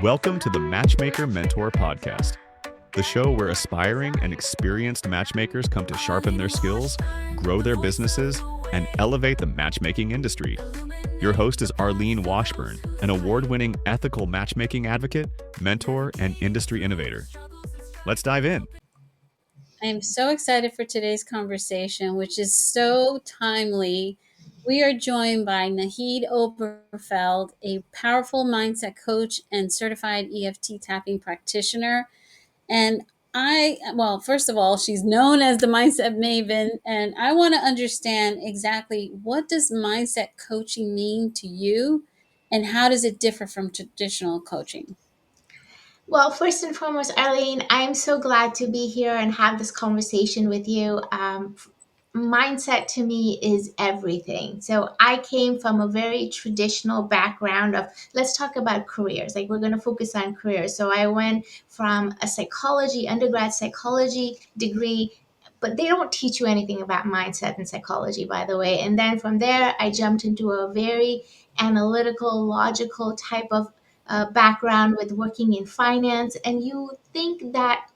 Welcome to the Matchmaker Mentor Podcast, the show where aspiring and experienced matchmakers come to sharpen their skills, grow their businesses, and elevate the matchmaking industry. Your host is Arlene Washburn, an award-winning ethical matchmaking advocate, mentor, and industry innovator. Let's dive in. I am so excited for today's conversation, which is so timely. We are joined by Naheed Oberfeld, a powerful mindset coach and certified EFT tapping practitioner. And first of all, she's known as the mindset maven, and I want to understand exactly what does mindset coaching mean to you and how does it differ from traditional coaching? Well, first and foremost, Arlene, I'm so glad to be here and have this conversation with you. Mindset to me is everything. So I came from a very traditional background of, let's talk about careers. Like, we're going to focus on careers. So I went from a undergrad psychology degree, but they don't teach you anything about mindset and psychology, by the way. And then from there, I jumped into a very analytical, logical type of background with working in finance. And you think that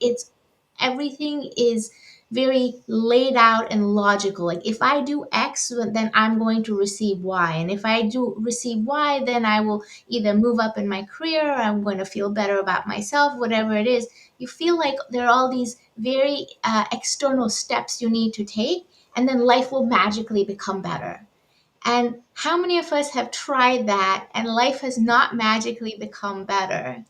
everything is very laid out and logical. Like, if I do X, then I'm going to receive Y. And if I do receive Y, then I will either move up in my career, or I'm going to feel better about myself, whatever it is. You feel like there are all these very external steps you need to take, and then life will magically become better. And how many of us have tried that and life has not magically become better?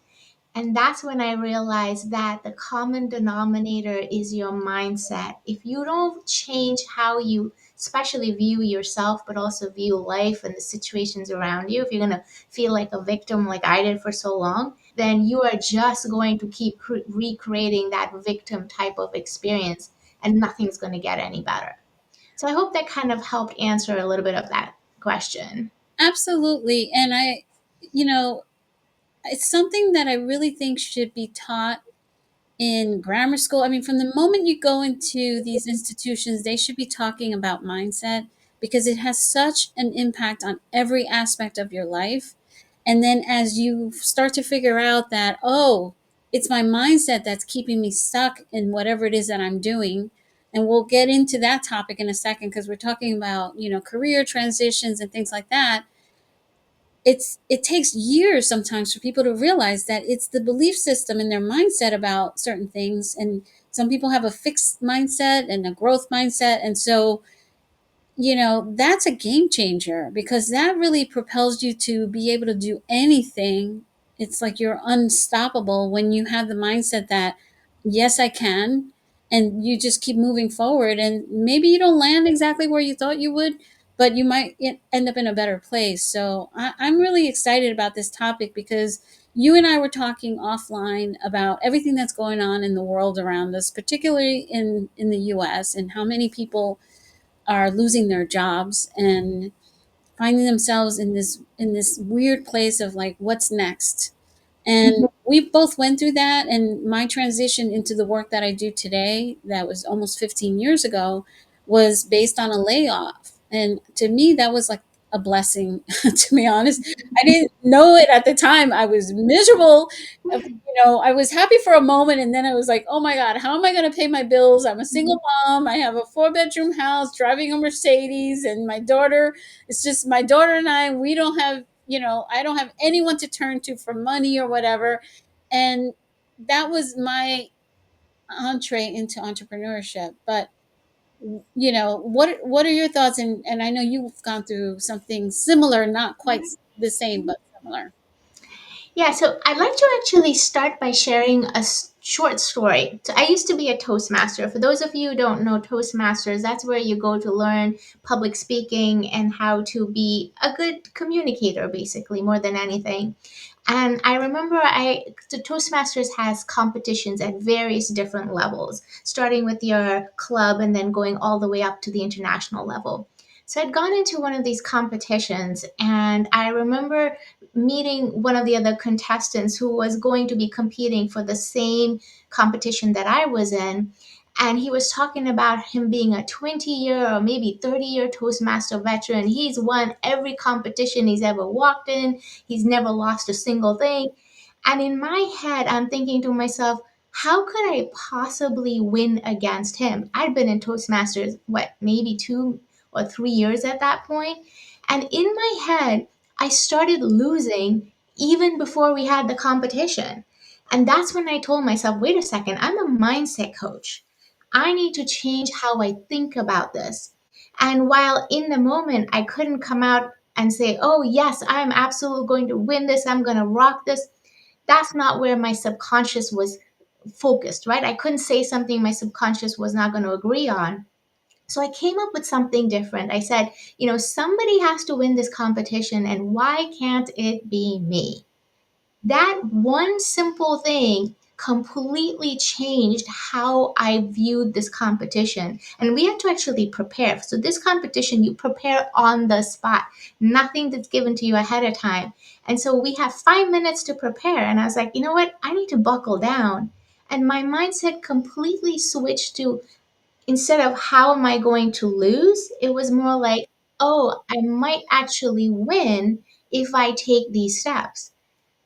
And that's when I realized that the common denominator is your mindset. If you don't change how you especially view yourself, but also view life and the situations around you, if you're going to feel like a victim like I did for so long, then you are just going to keep recreating that victim type of experience, and nothing's going to get any better. So I hope that kind of helped answer a little bit of that question. Absolutely. And it's something that I really think should be taught in grammar school. I mean, from the moment you go into these institutions, they should be talking about mindset because it has such an impact on every aspect of your life. And then as you start to figure out that, oh, it's my mindset that's keeping me stuck in whatever it is that I'm doing. And we'll get into that topic in a second because we're talking about, career transitions and things like that. It takes years sometimes for people to realize that it's the belief system and their mindset about certain things. And some people have a fixed mindset and a growth mindset. And so, that's a game changer because that really propels you to be able to do anything. It's like you're unstoppable when you have the mindset that, yes, I can. And you just keep moving forward. And maybe you don't land exactly where you thought you would, but you might end up in a better place. So I'm really excited about this topic because you and I were talking offline about everything that's going on in the world around us, particularly in the US, and how many people are losing their jobs and finding themselves in this weird place of like, what's next. And we both went through that, and my transition into the work that I do today, that was almost 15 years ago, was based on a layoff. And to me, that was like a blessing. To be honest, I didn't know it at the time. I was miserable. I was happy for a moment, and then I was like, oh my God, how am I going to pay my bills? I'm a single mom. I have a 4-bedroom house, driving a Mercedes, and my daughter, it's just my daughter and we don't have, I don't have anyone to turn to for money or whatever. And that was my entree into entrepreneurship. But what are your thoughts? And I know you've gone through something similar, not quite the same, but similar. Yeah, so I'd like to actually start by sharing a short story. So I used to be a Toastmaster. For those of you who don't know Toastmasters, that's where you go to learn public speaking and how to be a good communicator, basically, more than anything. And I remember the Toastmasters has competitions at various different levels, starting with your club and then going all the way up to the international level. So I'd gone into one of these competitions, and I remember meeting one of the other contestants who was going to be competing for the same competition that I was in. And he was talking about him being a 20-year or maybe 30-year Toastmaster veteran. He's won every competition he's ever walked in. He's never lost a single thing. And in my head, I'm thinking to myself, how could I possibly win against him? I'd been in Toastmasters, what, maybe 2 or 3 years at that point. And in my head, I started losing even before we had the competition. And that's when I told myself, wait a second, I'm a mindset coach. I need to change how I think about this. And while in the moment, I couldn't come out and say, oh, yes, I'm absolutely going to win this, I'm going to rock this, that's not where my subconscious was focused, right? I couldn't say something my subconscious was not going to agree on. So I came up with something different. I said, somebody has to win this competition, and why can't it be me? That one simple thing completely changed how I viewed this competition. And we had to actually prepare. So, this competition, you prepare on the spot, nothing that's given to you ahead of time. And so, we have 5 minutes to prepare. And I was like, you know what? I need to buckle down. And my mindset completely switched to, instead of how am I going to lose, it was more like, oh, I might actually win if I take these steps.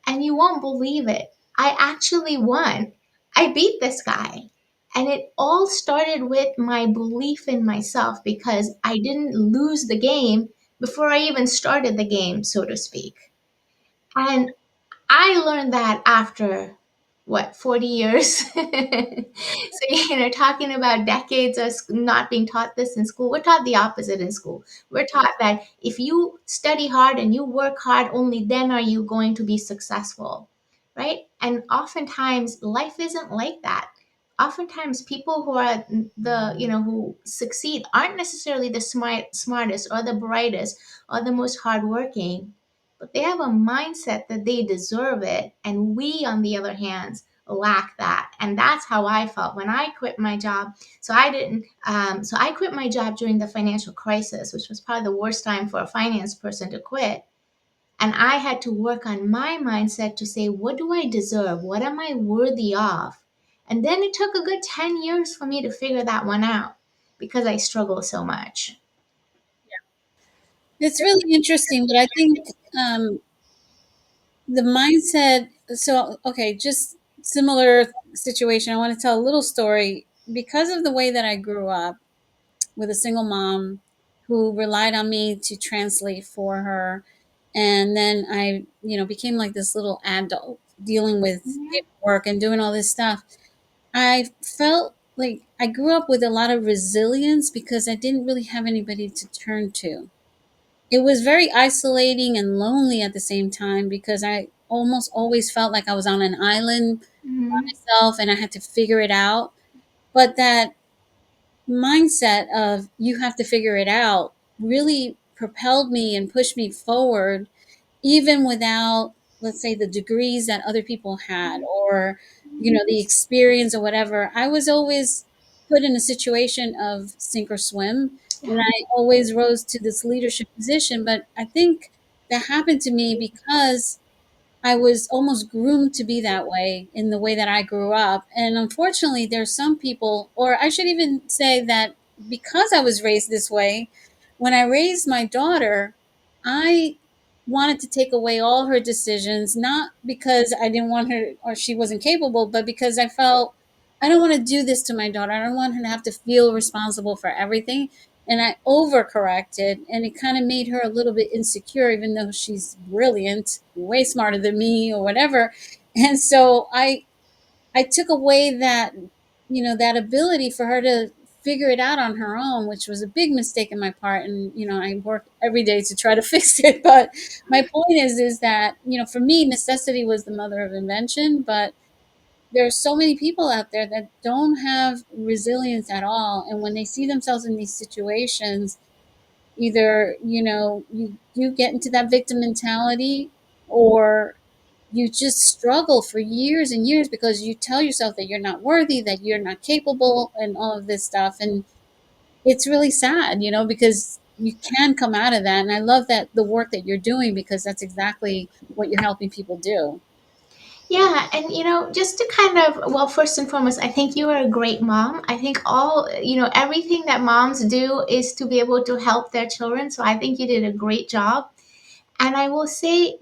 And you won't believe it. I actually won. I beat this guy. And it all started with my belief in myself because I didn't lose the game before I even started the game, so to speak. And I learned that after what, 40 years? So, talking about decades of not being taught this in school, we're taught the opposite in school. We're taught that if you study hard and you work hard, only then are you going to be successful, right? And oftentimes life isn't like that. Oftentimes people who are who succeed aren't necessarily the smartest or the brightest or the most hardworking, but they have a mindset that they deserve it. And we, on the other hand, lack that. And that's how I felt when I quit my job. So I quit my job during the financial crisis, which was probably the worst time for a finance person to quit. And I had to work on my mindset to say, what do I deserve? What am I worthy of? And then it took a good 10 years for me to figure that one out because I struggle so much. It's really interesting, but I think the mindset. So, okay, just similar situation. I want to tell a little story because of the way that I grew up with a single mom who relied on me to translate for her. And then I, became like this little adult dealing with Mhm. paperwork and doing all this stuff. I felt like I grew up with a lot of resilience because I didn't really have anybody to turn to. It was very isolating and lonely at the same time because I almost always felt like I was on an island by Mhm. myself and I had to figure it out. But that mindset of you have to figure it out really propelled me and pushed me forward, even without, let's say, the degrees that other people had or, the experience or whatever. I was always put in a situation of sink or swim. And Yeah. I always rose to this leadership position. But I think that happened to me because I was almost groomed to be that way in the way that I grew up. And unfortunately, there's some people, or I should even say that because I was raised this way, when I raised my daughter, I wanted to take away all her decisions, not because I didn't want her or she wasn't capable, but because I felt I don't want to do this to my daughter. I don't want her to have to feel responsible for everything. And I overcorrected, and it kind of made her a little bit insecure, even though she's brilliant, way smarter than me or whatever. And so I took away that ability for her to figure it out on her own, which was a big mistake in my part. And I work every day to try to fix it. But my point is that for me, necessity was the mother of invention. But there are so many people out there that don't have resilience at all, and when they see themselves in these situations, either you get into that victim mentality, or you just struggle for years and years because you tell yourself that you're not worthy, that you're not capable, and all of this stuff. And it's really sad, because you can come out of that. And I love that the work that you're doing, because that's exactly what you're helping people do. Yeah, and just to kind of, well, first and foremost, I think you are a great mom. I think everything that moms do is to be able to help their children. So I think you did a great job. And I will say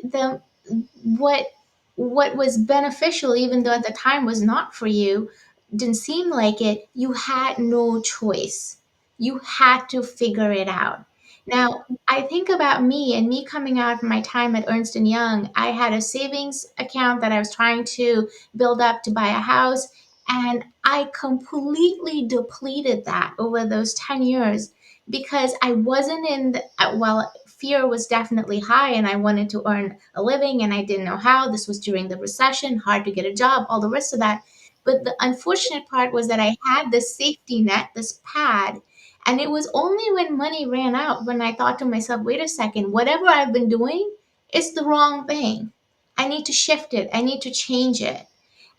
what what was beneficial, even though at the time was not for you, didn't seem like it, you had no choice. You had to figure it out. Now, I think about me and me coming out of my time at Ernst and Young. I had a savings account that I was trying to build up to buy a house, and I completely depleted that over those 10 years because I wasn't in the, well, fear was definitely high and I wanted to earn a living and I didn't know how. This was during the recession, hard to get a job, all the rest of that. But the unfortunate part was that I had this safety net, this pad, and it was only when money ran out when I thought to myself, wait a second, whatever I've been doing is the wrong thing. I need to shift it, I need to change it.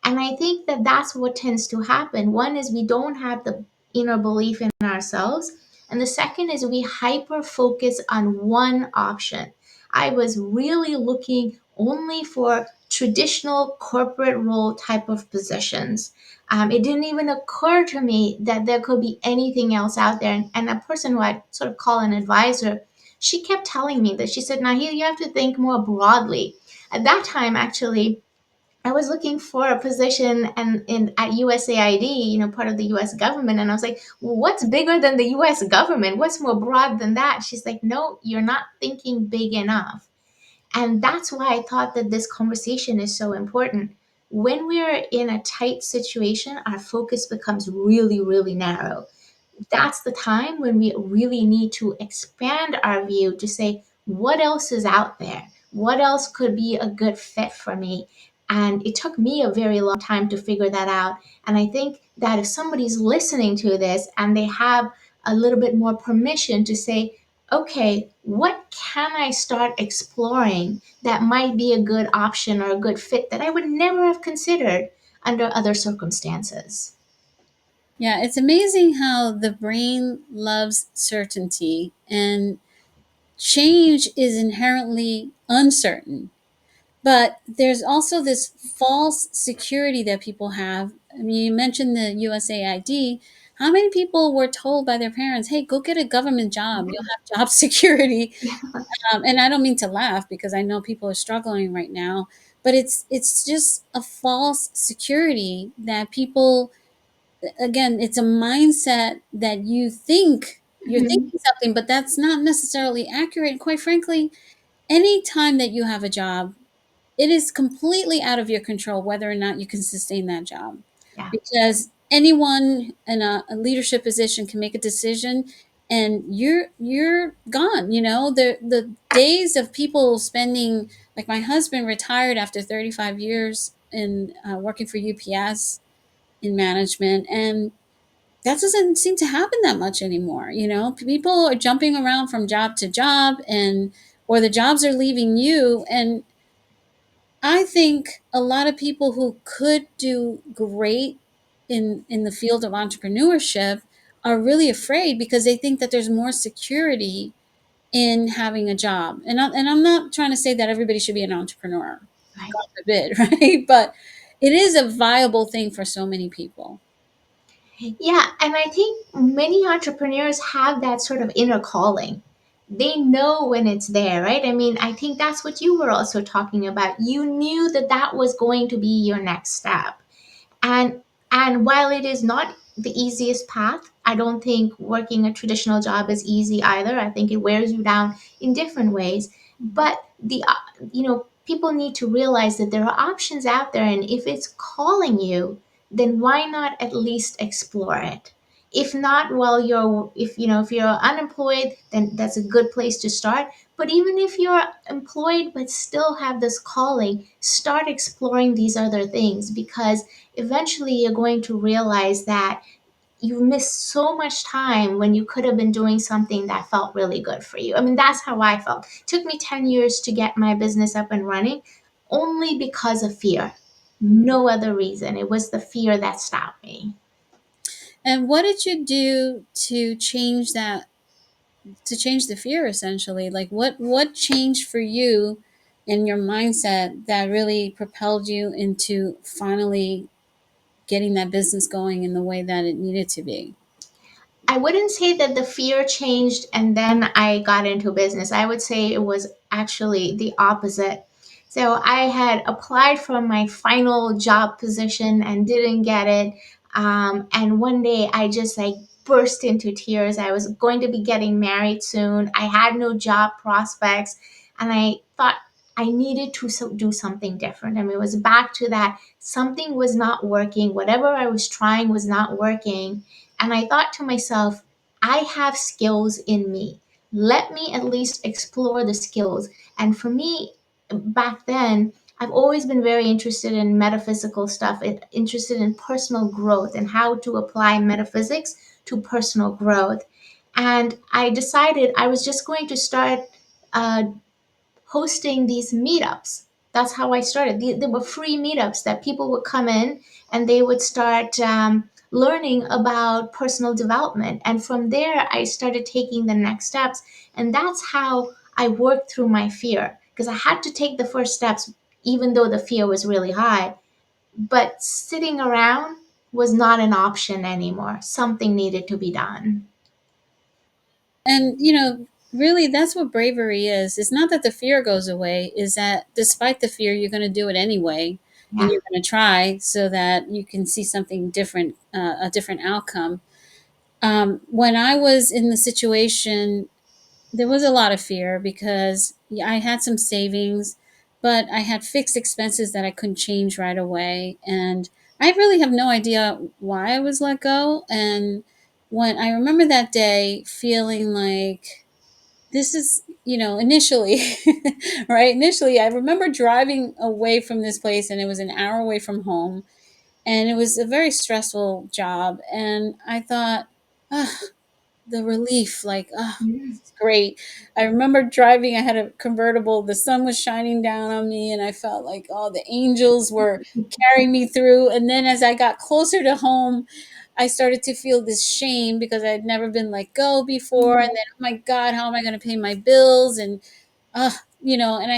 And I think that that's what tends to happen. One is we don't have the inner belief in ourselves. And the second is we hyper focus on one option. I was really looking only for traditional corporate role type of positions. It didn't even occur to me that there could be anything else out there. And a person who I sort of call an advisor, she kept telling me that. She said, Naheed, you have to think more broadly. At that time, actually, I was looking for a position and in at USAID, part of the US government. And I was like, well, what's bigger than the US government? What's more broad than that? She's like, no, you're not thinking big enough. And that's why I thought that this conversation is so important. When we're in a tight situation, our focus becomes really, really narrow. That's the time when we really need to expand our view to say, what else is out there? What else could be a good fit for me? And it took me a very long time to figure that out. And I think that if somebody's listening to this and they have a little bit more permission to say, okay, what can I start exploring that might be a good option or a good fit that I would never have considered under other circumstances? Yeah, it's amazing how the brain loves certainty, and change is inherently uncertain. But there's also this false security that people have. I mean, you mentioned the USAID. How many people were told by their parents, hey, go get a government job, you'll have job security? And I don't mean to laugh because I know people are struggling right now, but it's just a false security that people, again, it's a mindset that you think you're Mhm. thinking something, but that's not necessarily accurate. And quite frankly, any time that you have a job, it is completely out of your control whether or not you can sustain that job, Yeah, because anyone in a leadership position can make a decision and you're gone. The days of people spending, like my husband retired after 35 years in working for UPS in management, and that doesn't seem to happen that much anymore. People are jumping around from job to job, and or the jobs are leaving you. And I think a lot of people who could do great in the field of entrepreneurship are really afraid because they think that there's more security in having a job. And I'm not trying to say that everybody should be an entrepreneur, right. God forbid, right? But it is a viable thing for so many people. Yeah, and I think many entrepreneurs have that sort of inner calling. They know when it's there, right? I mean, I think that's what you were also talking about. You knew that that was going to be your next step. And while it is not the easiest path, I don't think working a traditional job is easy either. I think it wears you down in different ways. But people need to realize that there are options out there, and if it's calling you, then why not at least explore it? If not, well, if you're unemployed, then that's a good place to start. But even if you're employed but still have this calling, start exploring these other things, because eventually you're going to realize that you missed so much time when you could have been doing something that felt really good for you. I mean, that's how I felt. It took me 10 years to get my business up and running only because of fear. No other reason. It was the fear that stopped me. And what did you do to change that, to change the fear essentially? Like what changed for you in your mindset that really propelled you into finally getting that business going in the way that it needed to be? I wouldn't say that the fear changed and then I got into business. I would say it was actually the opposite. So I had applied for my final job position and didn't get it. And one day I just like burst into tears. I was going to be getting married soon. I had no job prospects. And I thought I needed to do something different. I mean, it was back to that something was not working. Whatever I was trying was not working. And I thought to myself, I have skills in me. Let me at least explore the skills. And for me, back then, I've always been very interested in metaphysical stuff, interested in personal growth and how to apply metaphysics to personal growth. And I decided I was just going to start uh, hosting these meetups. That's how I started. They were free meetups that people would come in and they would start learning about personal development. And from there, I started taking the next steps. And that's how I worked through my fear because I had to take the first steps, even though the fear was really high. But sitting around was not an option anymore. Something needed to be done. And, really that's what bravery is. It's not that the fear goes away, is that despite the fear, you're going to do it anyway. And Yeah. you're going to try so that you can see something different, a different outcome. When I was in the situation, there was a lot of fear because yeah, I had some savings, but I had fixed expenses that I couldn't change right away. And I really have no idea why I was let go. And when I remember that day feeling like this is, initially, right? Initially, I remember driving away from this place and it was an hour away from home. And it was a very stressful job. And I thought, ah, the relief, like, oh, Mm. this is great. I remember driving, I had a convertible, the sun was shining down on me, and I felt like, oh, the angels were carrying me through. And then as I got closer to home, I started to feel this shame because I had never been let go before. And then, oh my God, how am I going to pay my bills? And, and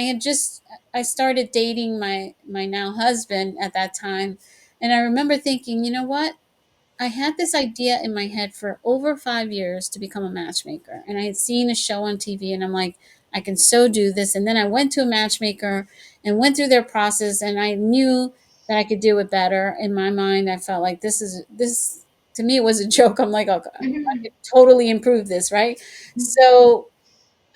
I started dating my now husband at that time. And I remember thinking, you know what? I had this idea in my head for over 5 years to become a matchmaker. And I had seen a show on TV and I'm like, I can so do this. And then I went to a matchmaker and went through their process and I knew that I could do it better. In my mind, I felt like this to me it was a joke. I'm like, oh, God, I Mhm. could totally improve this, right? So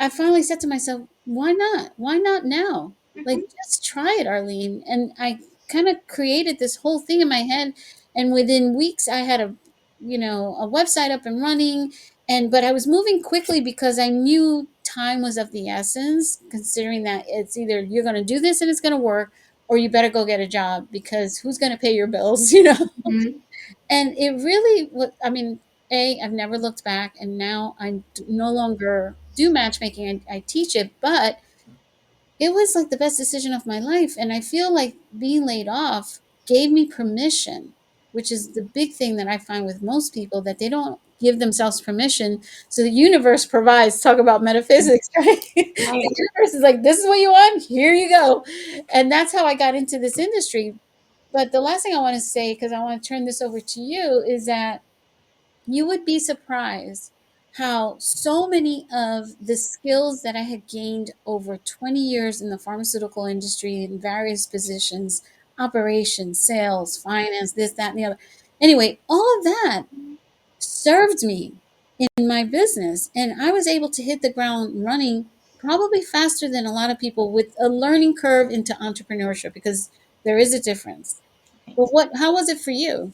I finally said to myself, why not? Why not now? Like, Mhm. just try it, Arlene. And I kind of created this whole thing in my head. And within weeks, I had a website up and running. But I was moving quickly because I knew time was of the essence, considering that it's either you're going to do this and it's going to work, or you better go get a job because who's going to pay your bills, Mhm. And it really was, I mean, I've never looked back, and now I no longer do matchmaking. I teach it, but it was like the best decision of my life. And I feel like being laid off gave me permission, which is the big thing that I find with most people that they don't give themselves permission. So the universe provides, talk about metaphysics, right? Right. The universe is like, this is what you want, here you go. And that's how I got into this industry. But the last thing I want to say, because I want to turn this over to you, is that you would be surprised how so many of the skills that I had gained over 20 years in the pharmaceutical industry in various positions, operations, sales, finance, this, that, and the other. Anyway, all of that served me in my business. And I was able to hit the ground running probably faster than a lot of people with a learning curve into entrepreneurship because there is a difference. But how was it for you?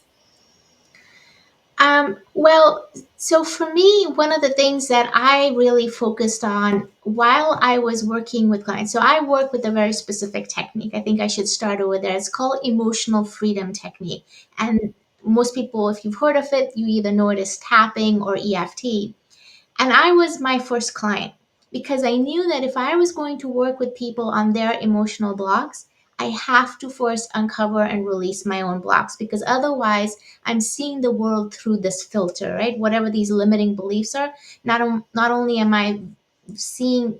Well, so for me, one of the things that I really focused on while I was working with clients, so I work with a very specific technique. I think I should start over there. It's called emotional freedom technique. And most people, if you've heard of it, you either know it as tapping or EFT. And I was my first client because I knew that if I was going to work with people on their emotional blocks, I have to first uncover and release my own blocks because otherwise I'm seeing the world through this filter, right? Whatever these limiting beliefs are, not only am I seeing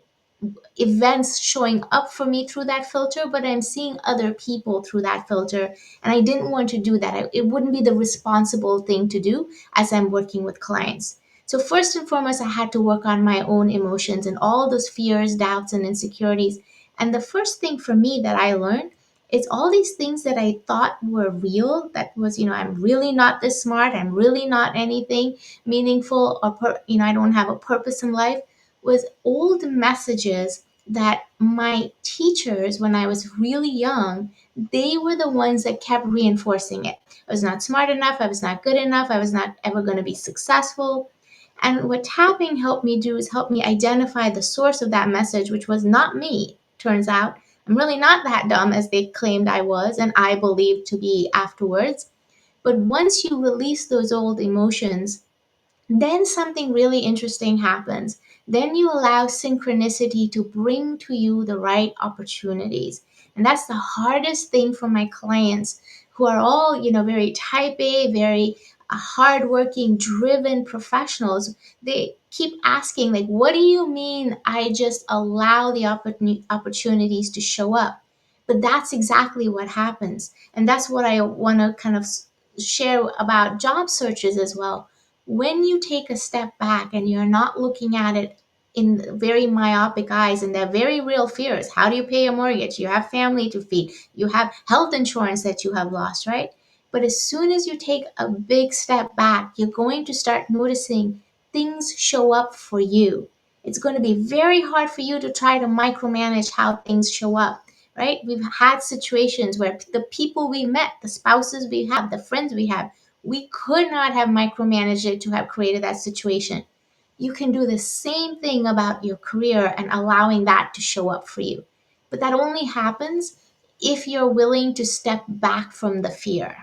events showing up for me through that filter, but I'm seeing other people through that filter. And I didn't want to do that. It wouldn't be the responsible thing to do as I'm working with clients. So, first and foremost, I had to work on my own emotions and all those fears, doubts, and insecurities. And the first thing for me that I learned is all these things that I thought were real, that was, I'm really not this smart, I'm really not anything meaningful, or, I don't have a purpose in life, was old messages that my teachers, when I was really young, they were the ones that kept reinforcing it. I was not smart enough, I was not good enough, I was not ever going to be successful. And what tapping helped me do is help me identify the source of that message, which was not me. Turns out I'm really not that dumb as they claimed I was, and I believed to be afterwards. But once you release those old emotions, then something really interesting happens. Then you allow synchronicity to bring to you the right opportunities. And that's the hardest thing for my clients who are all, very type A, very hardworking, driven professionals. They keep asking, like, what do you mean I just allow the opportunities to show up? But that's exactly what happens. And that's what I want to kind of share about job searches as well. When you take a step back and you're not looking at it in very myopic eyes, and they're very real fears. How do you pay a mortgage? You have family to feed, you have health insurance that you have lost, right? But as soon as you take a big step back, you're going to start noticing things show up for you. It's going to be very hard for you to try to micromanage how things show up, right? We've had situations where the people we met, the spouses we have, the friends we have, we could not have micromanaged it to have created that situation. You can do the same thing about your career and allowing that to show up for you. But that only happens if you're willing to step back from the fear.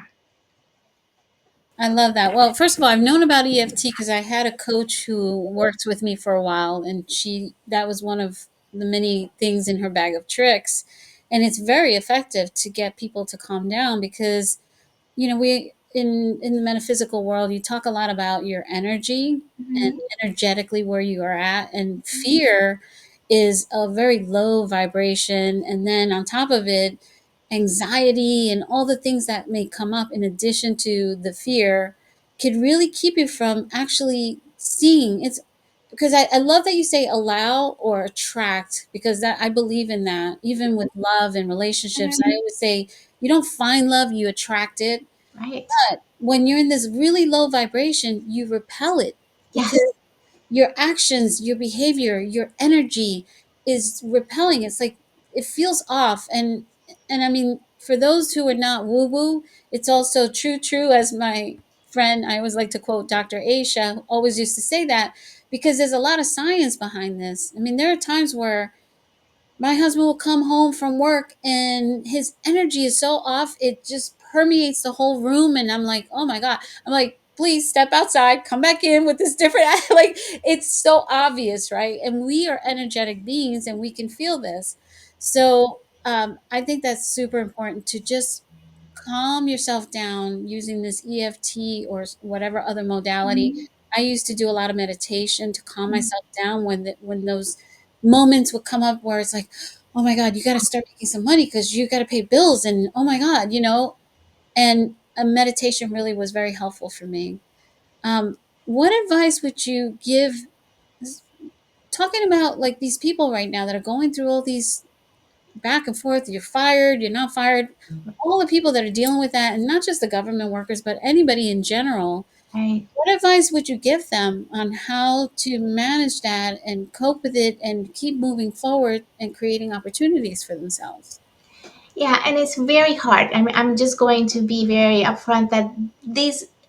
I love that. Well, first of all, I've known about EFT because I had a coach who worked with me for a while, and that was one of the many things in her bag of tricks. And it's very effective to get people to calm down because we in the metaphysical world, you talk a lot about your energy and Mhm. energetically where you are at, and fear is a very low vibration, and then on top of it, anxiety and all the things that may come up in addition to the fear could really keep you from actually seeing it's because I love that you say allow or attract, because that I believe in that. Even with love and relationships, I Mhm. always say you don't find love, you attract it. Right. But when you're in this really low vibration, you repel it because Yes. your actions, your behavior, your energy is repelling. It's like it feels off. And I mean, for those who are not woo woo, it's also true, as my friend, I always like to quote Dr. Aisha, who always used to say that, because there's a lot of science behind this. I mean, there are times where my husband will come home from work and his energy is so off, it just permeates the whole room. And I'm like, oh my God. I'm like, please step outside, come back in with this different, like, it's so obvious, right? And we are energetic beings and we can feel this. So I think that's super important to just calm yourself down using this EFT or whatever other modality. Mhm. I used to do a lot of meditation to calm Mhm. myself down when those moments would come up where it's like, oh my God, you got to start making some money because you got to pay bills. And oh my God, and a meditation really was very helpful for me. What advice would you give talking about like these people right now that are going through all these back and forth? You're fired, you're not fired, all the people that are dealing with that, and not just the government workers, but anybody in general. Right. What advice would you give them on how to manage that and cope with it and keep moving forward and creating opportunities for themselves? Yeah, and it's very hard. I mean, I'm just going to be very upfront that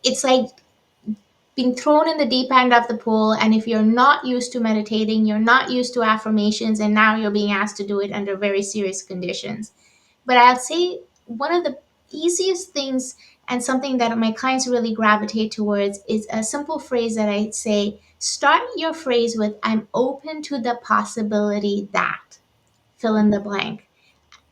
it's like being thrown in the deep end of the pool. And if you're not used to meditating, you're not used to affirmations, and now you're being asked to do it under very serious conditions. But I'll say one of the easiest things, and something that my clients really gravitate towards, is a simple phrase that I say: start your phrase with, I'm open to the possibility that, fill in the blank.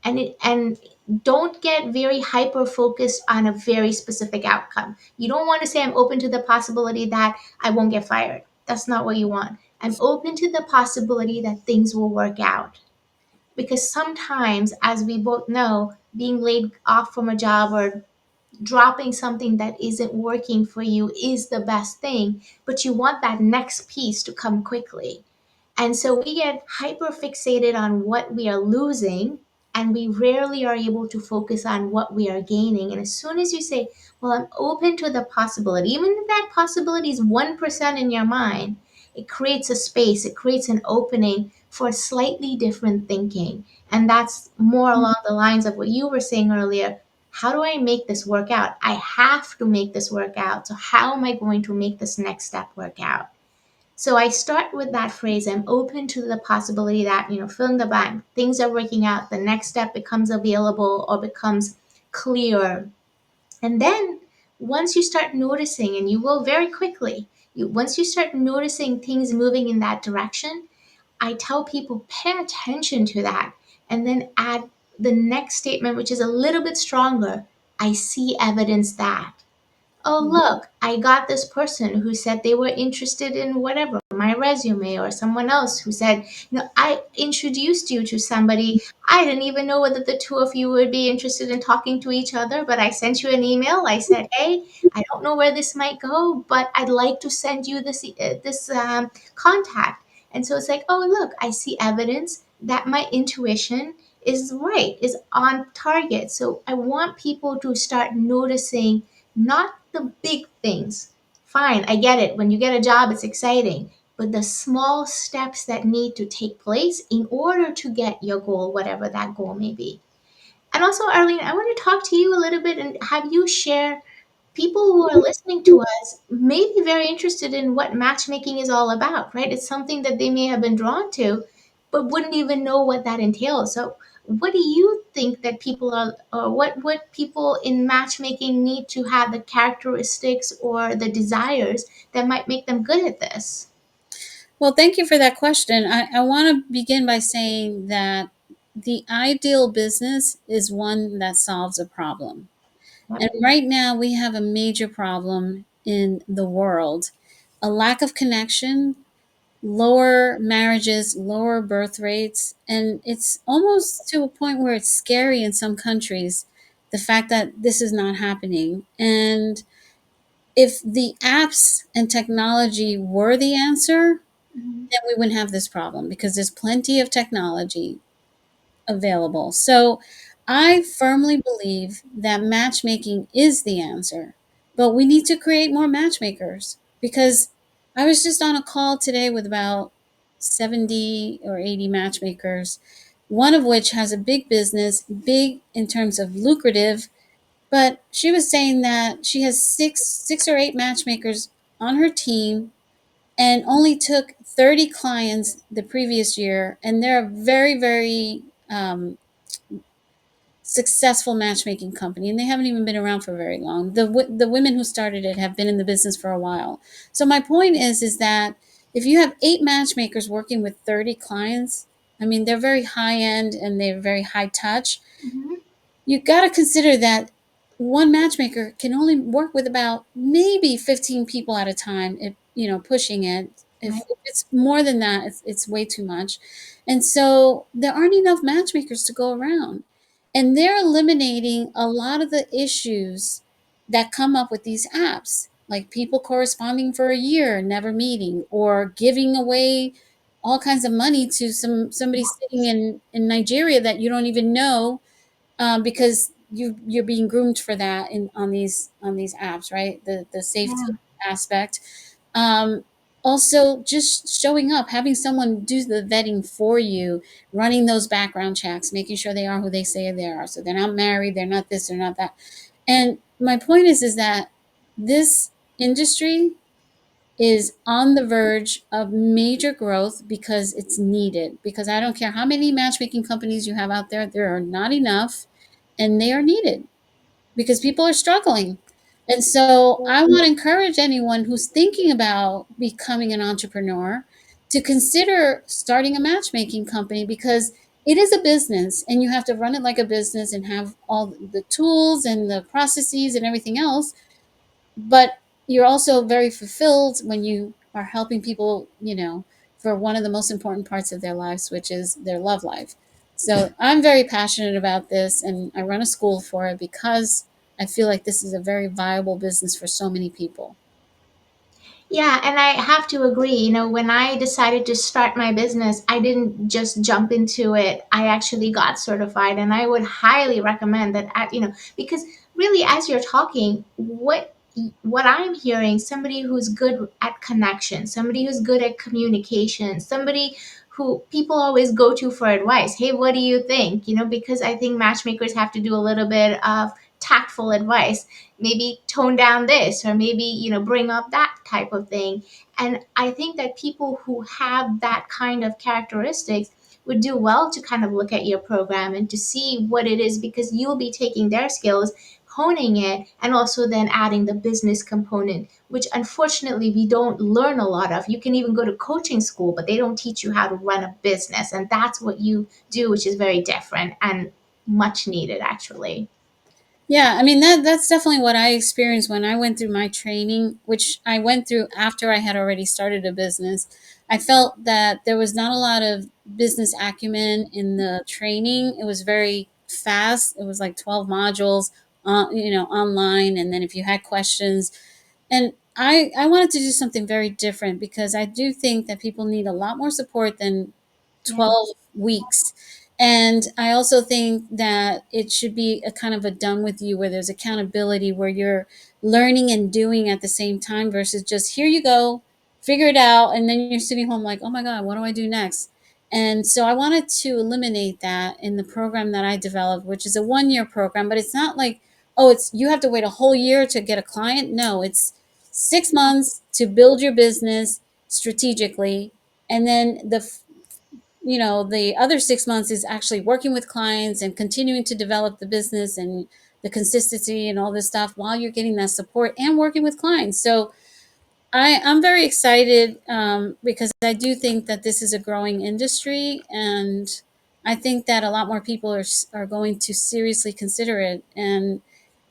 And don't get very hyper focused on a very specific outcome. You don't want to say, I'm open to the possibility that I won't get fired. That's not what you want. I'm open to the possibility that things will work out. Because sometimes, as we both know, being laid off from a job or dropping something that isn't working for you is the best thing, but you want that next piece to come quickly. And so we get hyper fixated on what we are losing, and we rarely are able to focus on what we are gaining. And as soon as you say, well, I'm open to the possibility, even if that possibility is 1% in your mind, it creates a space, it creates an opening for slightly different thinking. And that's more along the lines of what you were saying earlier. How do I make this work out? I have to make this work out. So, how am I going to make this next step work out? So I start with that phrase. I'm open to the possibility that, fill in the blank, things are working out, the next step becomes available or becomes clear. And then once you start noticing, and you will very quickly, once you start noticing things moving in that direction, I tell people pay attention to that and then add the next statement, which is a little bit stronger. I see evidence that. Oh, look, I got this person who said they were interested in whatever, my resume, or someone else who said, I introduced you to somebody. I didn't even know whether the two of you would be interested in talking to each other, but I sent you an email. I said, hey, I don't know where this might go, but I'd like to send you this contact. And so it's like, oh, look, I see evidence that my intuition is right, is on target. So I want people to start noticing not the big things. Fine, I get it. When you get a job, it's exciting. But the small steps that need to take place in order to get your goal, whatever that goal may be. And also, Arlene, I want to talk to you a little bit and have you share. People who are listening to us may be very interested in what matchmaking is all about, right? It's something that they may have been drawn to, but wouldn't even know what that entails. So, what do you think that people are, or what people in matchmaking need to have the characteristics or the desires that might make them good at this? Well, thank you for that question. I want to begin by saying that the ideal business is one that solves a problem. Yep. And right now, we have a major problem in the world, a lack of connection, lower marriages, lower birth rates. And it's almost to a point where it's scary in some countries, the fact that this is not happening. And if the apps and technology were the answer, Mhm. then we wouldn't have this problem because there's plenty of technology available. So I firmly believe that matchmaking is the answer, but we need to create more matchmakers because I was just on a call today with about 70 or 80 matchmakers, one of which has a big business, big in terms of lucrative, but she was saying that she has six or eight matchmakers on her team and only took 30 clients the previous year. And they're a very, very successful matchmaking company, and they haven't even been around for very long. The women who started it have been in the business for a while. So my point is that if you have 8 matchmakers working with 30 clients, I mean, they're very high end and they're very high touch. Mhm. You got to consider that one matchmaker can only work with about maybe 15 people at a time, if pushing it. Right. If it's more than that, it's way too much. And so there aren't enough matchmakers to go around, and they're eliminating a lot of the issues that come up with these apps, like people corresponding for a year never meeting, or giving away all kinds of money to somebody sitting in Nigeria that you don't even know, because you're being groomed for that on these apps, right? The safety Yeah. aspect. Um, Also, just showing up, having someone do the vetting for you, running those background checks, making sure they are who they say they are. So they're not married, they're not this, they're not that. And my point is that this industry is on the verge of major growth because it's needed. Because I don't care how many matchmaking companies you have out there, there are not enough, and they are needed because people are struggling. And so I want to encourage anyone who's thinking about becoming an entrepreneur to consider starting a matchmaking company, because it is a business and you have to run it like a business and have all the tools and the processes and everything else. But you're also very fulfilled when you are helping people, for one of the most important parts of their lives, which is their love life. So I'm very passionate about this, and I run a school for it because I feel like this is a very viable business for so many people. Yeah, and I have to agree. When I decided to start my business, I didn't just jump into it. I actually got certified, and I would highly recommend that. Because really, as you're talking, what I'm hearing, somebody who's good at connection, somebody who's good at communication, somebody who people always go to for advice. Hey, what do you think? Because I think matchmakers have to do a little bit of tactful advice, maybe tone down this, or maybe bring up that type of thing. And I think that people who have that kind of characteristics would do well to kind of look at your program and to see what it is, because you'll be taking their skills, honing it, and also then adding the business component, which unfortunately we don't learn a lot of. You can even go to coaching school, but they don't teach you how to run a business, and that's what you do, which is very different and much needed actually. Yeah, I mean that's definitely what I experienced when I went through my training, which I went through after I had already started a business. I felt that there was not a lot of business acumen in the training. It was very fast. It was like 12 modules online, and then if you had questions, and I wanted to do something very different because I do think that people need a lot more support than Yeah. 12 weeks. And I also think that it should be a kind of a done with you where there's accountability, where you're learning and doing at the same time versus just here you go, figure it out. And then you're sitting home like, oh my God, what do I do next? And so I wanted to eliminate that in the program that I developed, which is a 1 year program, but it's not like, oh, it's you have to wait a whole year to get a client. No, it's 6 months to build your business strategically. And then the other 6 months is actually working with clients and continuing to develop the business and the consistency and all this stuff while you're getting that support and working with clients. So I'm very excited because I do think that this is a growing industry, and I think that a lot more people are going to seriously consider it. And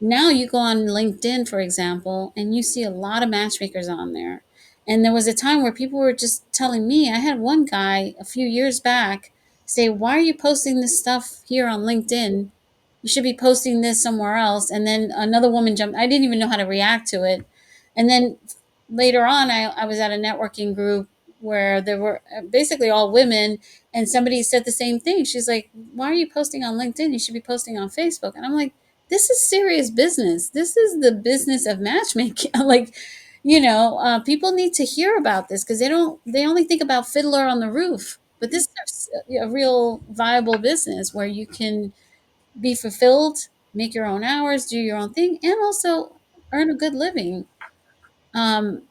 now you go on LinkedIn, for example, and you see a lot of matchmakers on there. And there was a time where people were just telling me, I had one guy a few years back say, "Why are you posting this stuff here on LinkedIn? You should be posting this somewhere else." And then another woman jumped. I didn't even know how to react to it. And then later on, I was at a networking group where there were basically all women, and somebody said the same thing. She's like, "Why are you posting on LinkedIn? You should be posting on Facebook." And I'm like, this is serious business. This is the business of matchmaking. Like, people need to hear about this because they only think about Fiddler on the Roof. But this is a real viable business where you can be fulfilled, make your own hours, do your own thing, and also earn a good living. Um,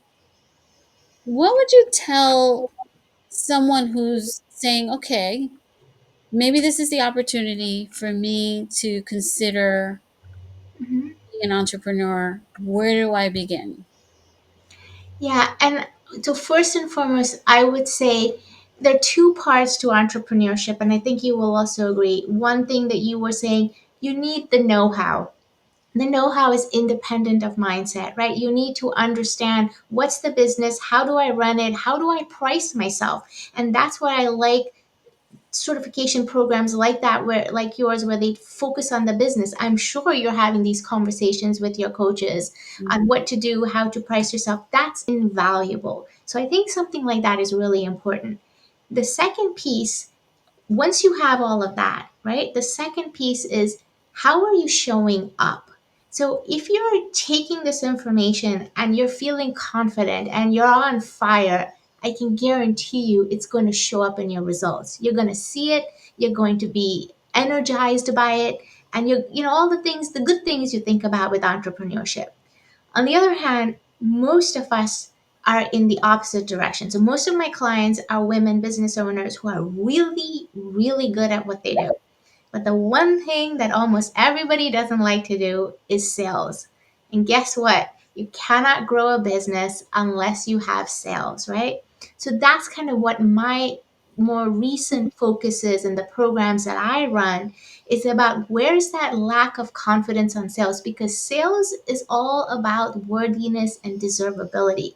what would you tell someone who's saying, okay, maybe this is the opportunity for me to consider Mhm. being an entrepreneur? Where do I begin? Yeah, and so first and foremost, I would say there are two parts to entrepreneurship, and I think you will also agree. One thing that you were saying, you need the know how. The know how is independent of mindset, right? You need to understand what's the business, how do I run it, how do I price myself? And that's what I like certification programs like that, where like yours, where they focus on the business. I'm sure you're having these conversations with your coaches on Mhm. what to do, how to price yourself. That's invaluable. So I think something like that is really important. The second piece, once you have all of that, right, the second piece is how are you showing up? So if you're taking this information and you're feeling confident and you're on fire, I can guarantee you it's going to show up in your results. You're going to see it, you're going to be energized by it, and all the things, the good things you think about with entrepreneurship. On the other hand, most of us are in the opposite direction. So most of my clients are women business owners who are really, really good at what they do. But the one thing that almost everybody doesn't like to do is sales. And guess what? You cannot grow a business unless you have sales, right? So that's kind of what my more recent focus is in the programs that I run, is about where's that lack of confidence on sales, because sales is all about worthiness and deservability,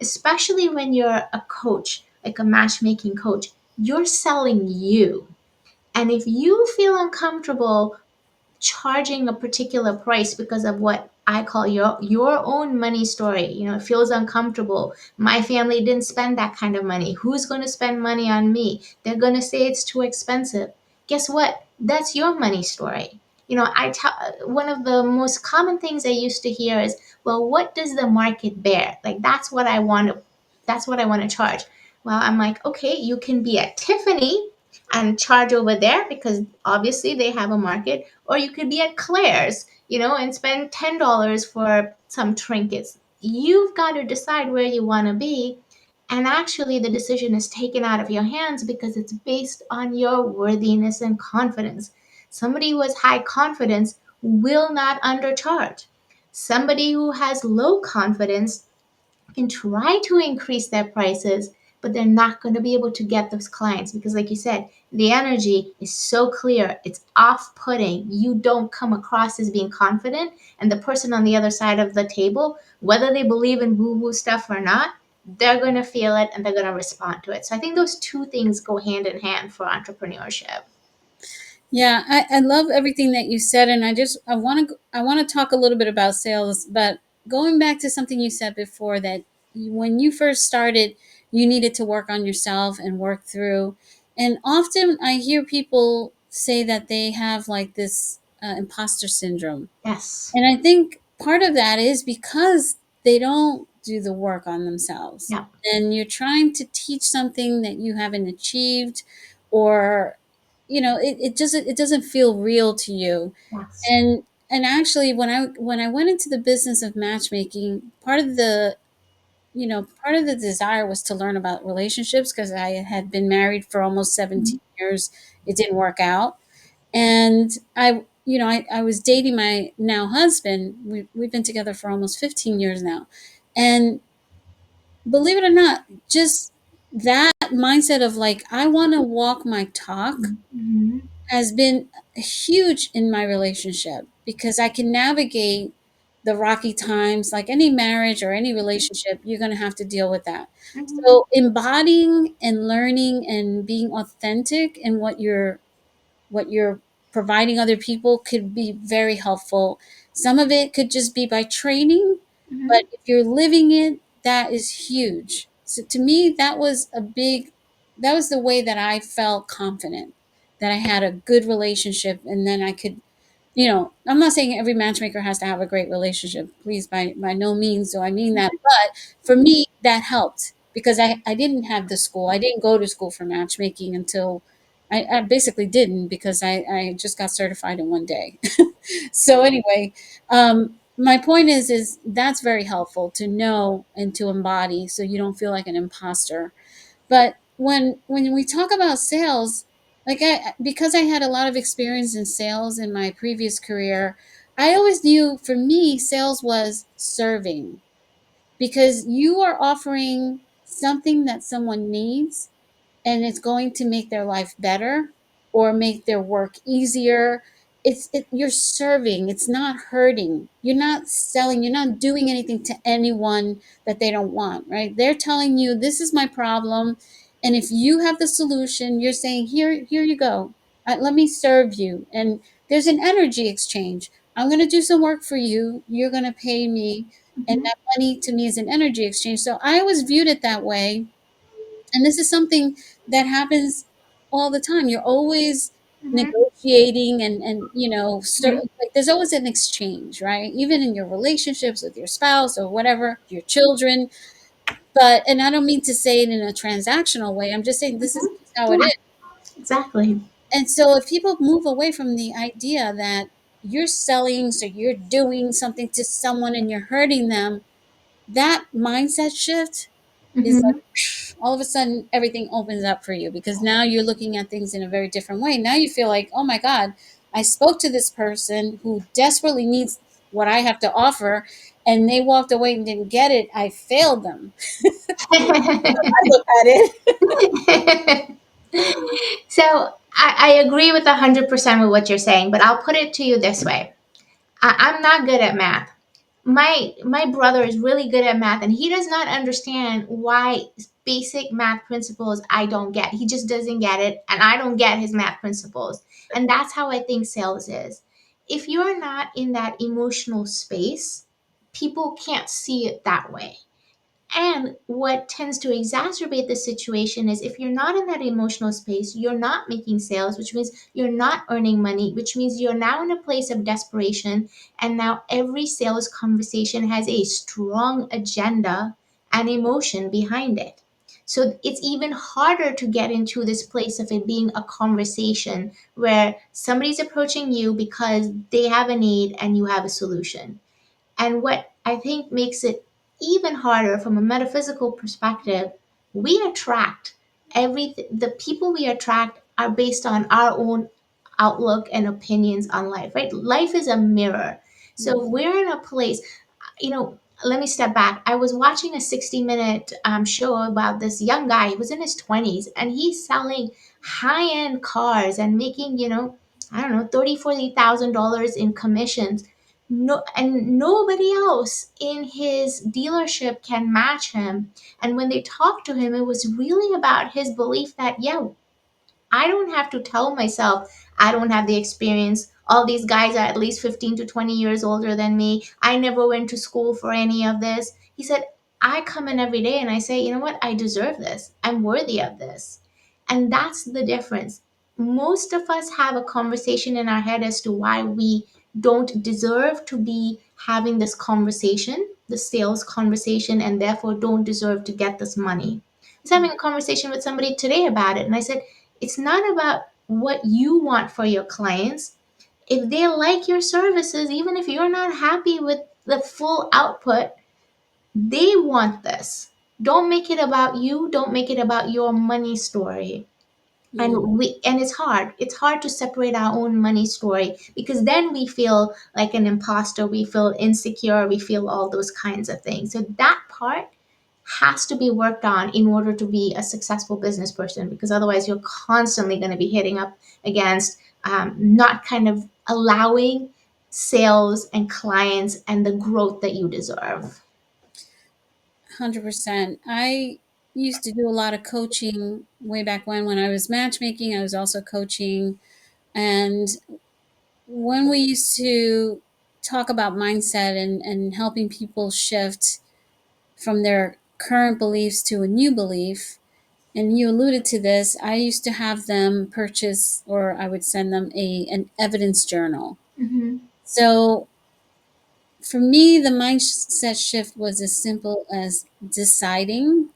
especially when you're a coach, like a matchmaking coach. You're selling you, and if you feel uncomfortable charging a particular price because of what I call your own money story. It feels uncomfortable. My family didn't spend that kind of money. Who's going to spend money on me? They're going to say it's too expensive. Guess what? That's your money story. I tell one of the most common things I used to hear is, well, what does the market bear? Like that's what I want to charge. Well, I'm like, okay, you can be at Tiffany and charge over there because obviously they have a market, or you could be at Claire's, and spend $10 for some trinkets. You've got to decide where you want to be. And actually, the decision is taken out of your hands because it's based on your worthiness and confidence. Somebody who has high confidence will not undercharge. Somebody who has low confidence can try to increase their prices, but they're not going to be able to get those clients because, like you said, the energy is so clear. It's off putting. You don't come across as being confident. And the person on the other side of the table, whether they believe in woo woo stuff or not, they're going to feel it and they're going to respond to it. So I think those two things go hand in hand for entrepreneurship. Yeah, I love everything that you said, and I want to talk a little bit about sales, but going back to something you said before that when you first started, you needed to work on yourself and work through. And often I hear people say that they have like this imposter syndrome. Yes. And I think part of that is because they don't do the work on themselves. Yeah. And you're trying to teach something that you haven't achieved, or it doesn't feel real to you. Yes. And actually when I went into the business of matchmaking, part of the desire was to learn about relationships because I had been married for almost Mhm. 17 years. It didn't work out. And I was dating my now husband. We've been together for almost 15 years now. And believe it or not, just that mindset of like, I want to walk my talk Mhm. has been huge in my relationship because I can navigate the rocky times. Like any marriage or any relationship, you're going to have to deal with that. Mhm. So embodying and learning and being authentic in what you're providing other people could be very helpful. Some of it could just be by training, but Mhm. if you're living it, that is huge. So to me, that was the way that I felt confident that I had a good relationship, and then I could, I'm not saying every matchmaker has to have a great relationship. Please, by no means do I mean that. But for me, that helped because I didn't have the school. I didn't go to school for matchmaking until I basically didn't because I just got certified in one day. So anyway, my point is that's very helpful to know and to embody so you don't feel like an imposter. But when we talk about sales, because I had a lot of experience in sales in my previous career, I always knew for me sales was serving because you are offering something that someone needs and it's going to make their life better or make their work easier. You're serving, it's not hurting. You're not selling, you're not doing anything to anyone that they don't want, right? They're telling you this is my problem, and if you have the solution, you're saying here you go. Let me serve you. And there's an energy exchange. I'm going to do some work for you, you're going to pay me, and Mhm. that money to me is an energy exchange. So I always viewed it that way, and this is something that happens all the time. You're always Mhm. negotiating Mhm. like there's always an exchange, right? Even in your relationships with your spouse or whatever, your children. And I don't mean to say it in a transactional way. I'm just saying this is Mhm. just how it Yeah, is. exactly. And so if people move away from the idea that you're selling, so you're doing something to someone and you're hurting them, that mindset shift is like Mhm. all of a sudden everything opens up for you because now you're looking at things in a very different way. Now you feel like, oh my God, I spoke to this person who desperately needs what I have to offer, and they walked away and didn't get it. I failed them. I look at it. So I agree with 100% with what you're saying, but I'll put it to you this way. I'm not good at math. My brother is really good at math, and he does not understand why basic math principles I don't get. He just doesn't get it, and I don't get his math principles. And that's how I think sales is. if you're not in that emotional space, people can't see it that way. And what tends to exacerbate the situation is if you're not in that emotional space, you're not making sales, which means you're not earning money, which means you're now in a place of desperation. And now every sales conversation has a strong agenda and emotion behind it. So it's even harder to get into this place of it being a conversation where somebody's approaching you because they have a need and you have a solution. And what I think makes it even harder from a metaphysical perspective, we attract everything. The people we attract are based on our own outlook and opinions on life, right? Life is a mirror. So Yes. if we're in a place, let me step back. I was watching a 60-minute show about this young guy. He was in his 20s and he's selling high end cars and making, I don't know, $30,000, $40,000 in commissions. No, and nobody else in his dealership can match him. And when they talked to him, it was really about his belief that, yeah, I don't have to tell myself I don't have the experience. All these guys are at least 15 to 20 years older than me. I never went to school for any of this. He said, I come in every day and I say, you know what? I deserve this. I'm worthy of this. And that's the difference. Most of us have a conversation in our head as to why we don't deserve to be having this conversation, the sales conversation, and therefore don't deserve to get this money. I was having a conversation with somebody today about it, and I said, it's not about what you want for your clients. If they like your services, even if you're not happy with the full output, they want this. Don't make it about you. Don't make it about your money story. Yeah. And it's hard to separate our own money story, because then we feel like an imposter, we feel insecure, we feel all those kinds of things. So that part has to be worked on in order to be a successful business person, because otherwise you're constantly going to be hitting up against not kind of allowing sales and clients and the growth that you deserve. 100%. I used to do a lot of coaching way back when I was matchmaking. I was also coaching. And when we used to talk about mindset and helping people shift from their current beliefs to a new belief, and you alluded to this, I used to have them purchase, or I would send them an evidence journal. Mm-hmm. So for me, the mindset shift was as simple as deciding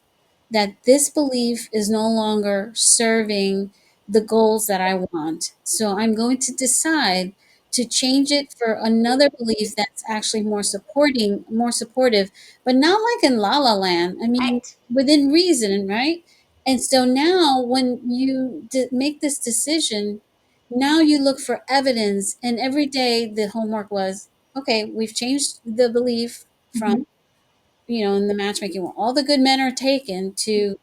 that this belief is no longer serving the goals that I want. So I'm going to decide to change it for another belief that's actually more supportive, but not like in La La Land. I mean, Right. within reason, right? And so now when you make this decision, now you look for evidence. And every day the homework was, okay, we've changed the belief from, Mm-hmm. in the matchmaking where all the good men are taken to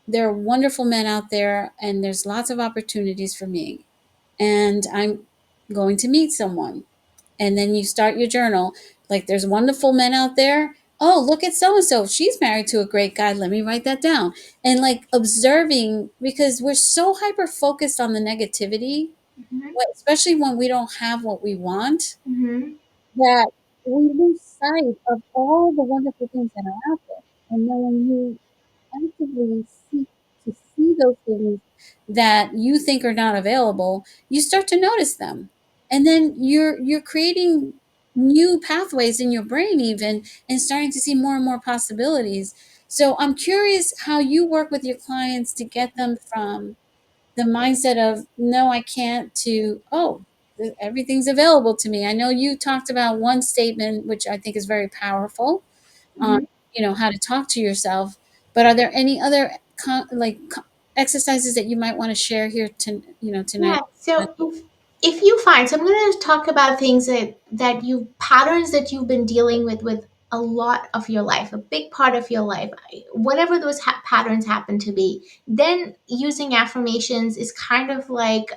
there are wonderful men out there and there's lots of opportunities for me. And I'm going to meet someone. And then you start your journal. Like there's wonderful men out there. Oh, look at so and so. She's married to a great guy. Let me write that down. And like observing, because we're so hyper focused on the negativity, Mm-hmm. especially when we don't have what we want, Mm-hmm. that we lose sight of all the wonderful things that are out there. And then when you actively seek to see those things that you think are not available, you start to notice them. And then you're creating new pathways in your brain even and starting to see more and more possibilities. So I'm curious how you work with your clients to get them from the mindset of no, I can't to oh, everything's available to me. I know you talked about one statement which I think is very powerful on Mm-hmm. how to talk to yourself. But are there any other exercises that you might want to share here Yeah. tonight? So if you find, so I'm going to talk about things that you patterns that you've been dealing with a lot of your life, a big part of your life, whatever those patterns happen to be. Then using affirmations is kind of like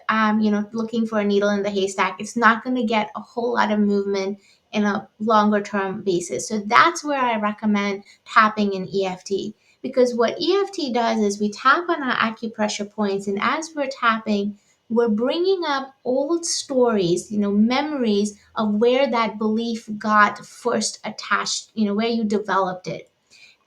looking for a needle in the haystack. It's not going to get a whole lot of movement in a longer term basis. So that's where I recommend tapping in EFT. Because what EFT does is we tap on our acupressure points, and as we're tapping, we're bringing up old stories, memories of where that belief got first attached, where you developed it.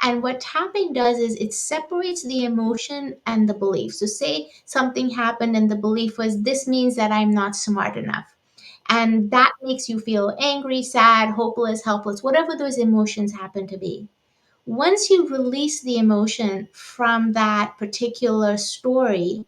And what tapping does is it separates the emotion and the belief. So, say something happened and the belief was, this means that I'm not smart enough. And that makes you feel angry, sad, hopeless, helpless, whatever those emotions happen to be. Once you release the emotion from that particular story,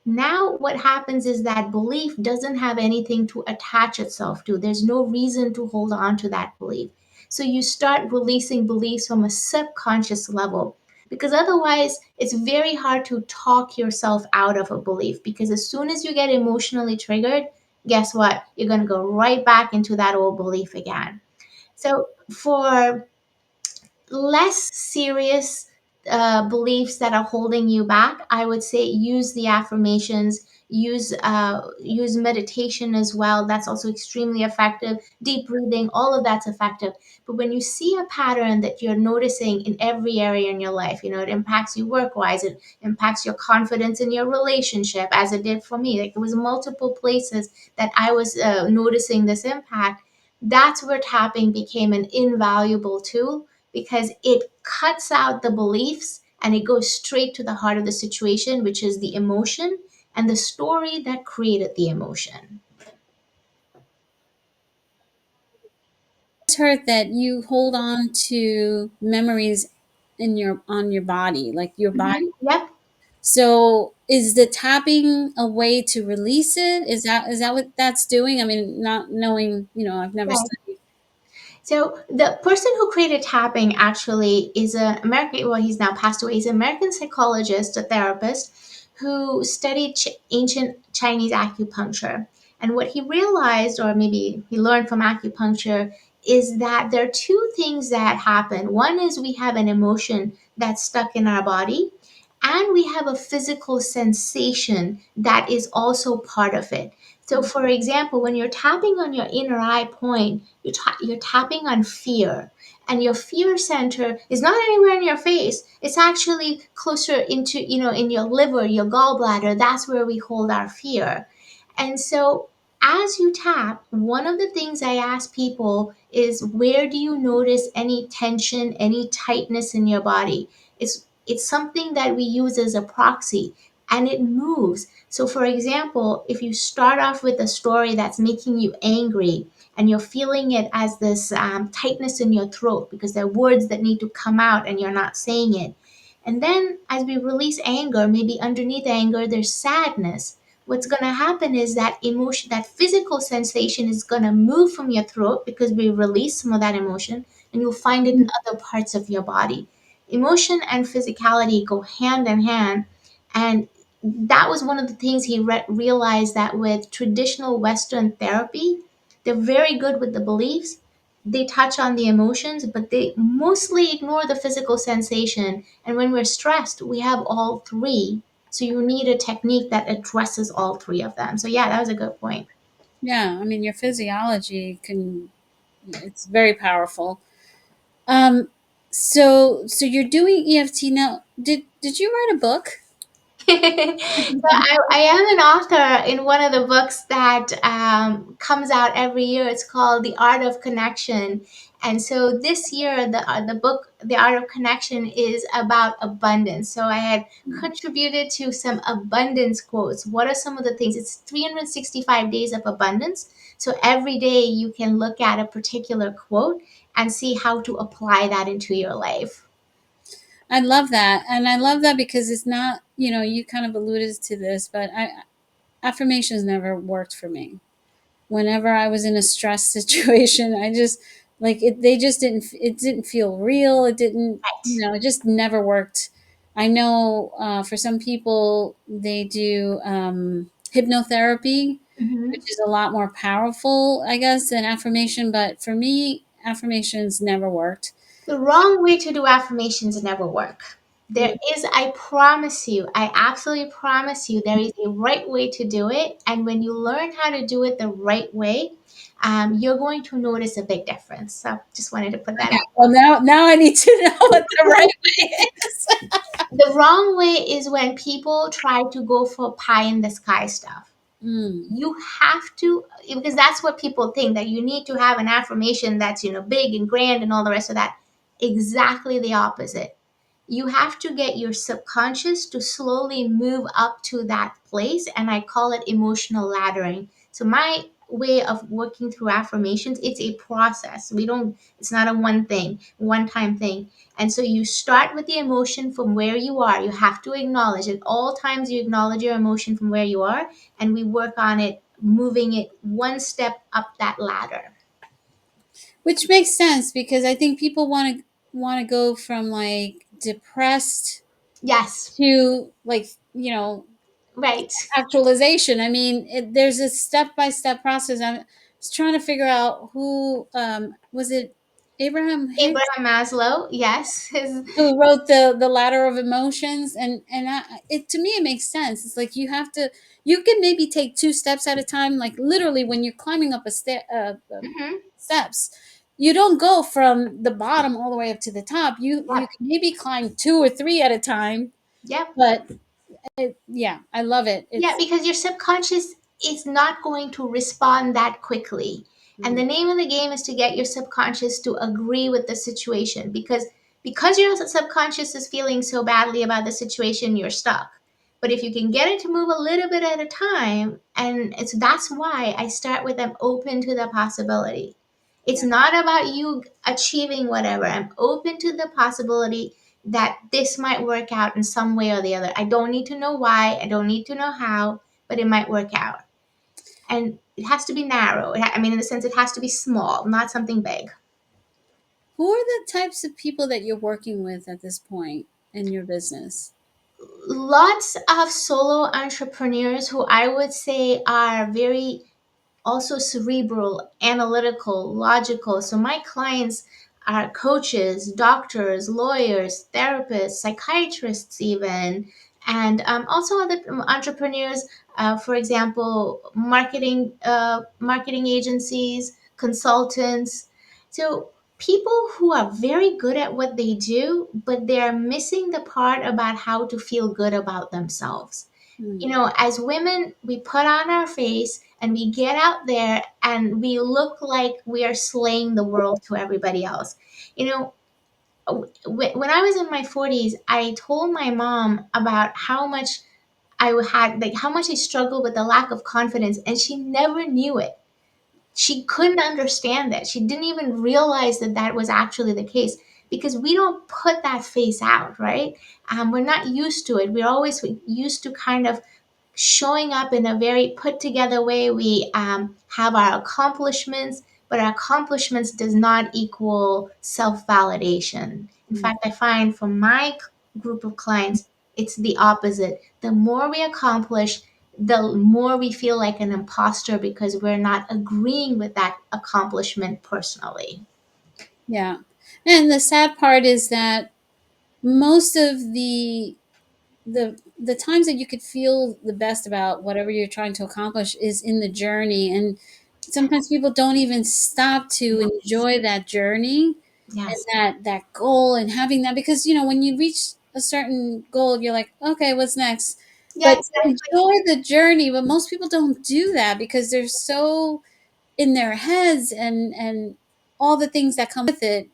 now what happens is that belief doesn't have anything to attach itself to. There's no reason to hold on to that belief. So you start releasing beliefs from a subconscious level, because otherwise it's very hard to talk yourself out of a belief, because as soon as you get emotionally triggered, guess what? You're going to go right back into that old belief again. So for less serious beliefs that are holding you back, I would say use the affirmations, use meditation as well. That's also extremely effective. Deep breathing, all of that's effective. But when you see a pattern that you're noticing in every area in your life, it impacts you work wise, it impacts your confidence in your relationship, as it did for me. Like, it was multiple places that I was noticing this impact. That's where tapping became an invaluable tool, because it cuts out the beliefs and it goes straight to the heart of the situation, which is the emotion and the story that created the emotion. Heard that you hold on to memories in your on your body, like your body. Yep. So is the tapping a way to release it? Is that what that's doing? I mean, not knowing, I've never Right. studied. So the person who created tapping actually is an American. Well, he's now passed away. He's an American psychologist, a therapist who studied ancient Chinese acupuncture. And what he realized, or maybe he learned from acupuncture, is that there are two things that happen. One is we have an emotion that's stuck in our body, and we have a physical sensation that is also part of it. So, for example, when you're tapping on your inner eye point, you're tapping on fear. And your fear center is not anywhere in your face. It's actually closer into, in your liver, your gallbladder. That's where we hold our fear. And so, as you tap, one of the things I ask people is, where do you notice any tension, any tightness in your body? It's something that we use as a proxy, and it moves. So, for example, if you start off with a story that's making you angry and you're feeling it as this tightness in your throat because there are words that need to come out and you're not saying it. And then as we release anger, maybe underneath anger, there's sadness. What's going to happen is that emotion, that physical sensation is going to move from your throat because we release some of that emotion, and you'll find it in other parts of your body. Emotion and physicality go hand in hand. And that was one of the things he realized, that with traditional Western therapy, they're very good with the beliefs. They touch on the emotions, but they mostly ignore the physical sensation. And when we're stressed, we have all three. So you need a technique that addresses all three of them. So, yeah, that was a good point. Yeah, I mean, your physiology it's very powerful. So you're doing EFT now. Did you write a book? So I am an author in one of the books that comes out every year. It's called The Art of Connection. And so this year, the book, The Art of Connection, is about abundance. So I had contributed to some abundance quotes. What are some of the things? It's 365 days of abundance. So every day you can look at a particular quote and see how to apply that into your life. I love that. And I love that because it's not, you kind of alluded to this, but affirmations never worked for me. Whenever I was in a stress situation, I just like it, they just it didn't feel real. It didn't, Right. it just never worked. I know for some people, they do hypnotherapy, Mhm. which is a lot more powerful, I guess, than affirmation. But for me, affirmations never worked. The wrong way to do affirmations never work. There Yeah. is, I promise you, I absolutely promise you, there is a right way to do it. And when you learn how to do it the right way, you're going to notice a big difference. So just wanted to put that out. Well, now I need to know what the right way is. The wrong way is when people try to go for pie in the sky stuff. Mm. You have to, because that's what people think, that you need to have an affirmation that's, big and grand and all the rest of that. Exactly the opposite. You have to get your subconscious to slowly move up to that place, and I call it emotional laddering. So my way of working through affirmations, it's a process. We don't It's not a one time thing. And so you start with the emotion from where you are. You have to acknowledge at all times, you acknowledge your emotion from where you are, and we work on it, moving it one step up that ladder. Which makes sense because I think people want to go from like depressed Yes, to like, you know, right. actualization. I mean, there's a step by step process. I was trying to figure out who was it, Abraham Hicks, Abraham Maslow, yes. His, who wrote the ladder of emotions, and it to me it makes sense. It's like you can maybe take two steps at a time, like literally when you're climbing up mhm, steps. You don't go from the bottom all the way up to the top. You yep, can maybe climb two or three at a time, yep. but yeah, I love it. Yeah, It's because your subconscious is not going to respond that quickly. And mm, the name of the game is to get your subconscious to agree with the situation, because your subconscious is feeling so badly about the situation, you're stuck. But if you can get it to move a little bit at a time, and that's why I start with I'm open to the possibility. It's yeah. not about you achieving whatever. I'm open to the possibility that this might work out in some way or the other. I don't need to know why, I don't need to know how, but it might work out. And it has to be narrow. I mean, in the sense, it has to be small, not something big. Who are the types of people that you're working with at this point in your business? Lots of solo entrepreneurs who I would say are very also cerebral, analytical, logical. So my clients are coaches, doctors, lawyers, therapists, psychiatrists, even, and also other entrepreneurs. For example, marketing agencies, consultants. So people who are very good at what they do, but they are missing the part about how to feel good about themselves. Mm, As women, we put on our face and we get out there and we look like we are slaying the world to everybody else. You know, when I was in my 40s, I told my mom about how much how much I struggled with the lack of confidence, and she never knew it. She couldn't understand that. She didn't even realize that that was actually the case, because we don't put that face out, right? We're not used to it. We're always used to kind of showing up in a very put together way. We have our accomplishments, but our accomplishments does not equal self validation. In mm. fact, I find from my group of clients, it's the opposite. The more we accomplish, the more we feel like an imposter because we're not agreeing with that accomplishment personally. Yeah. And the sad part is that most of the times that you could feel the best about whatever you're trying to accomplish is in the journey, and sometimes people don't even stop to Yes. enjoy that journey and Yes. that goal and having that, because when you reach a certain goal you're like, okay, what's next? Yeah, But exactly. enjoy the journey, but most people don't do that because they're so in their heads and all the things that come with it.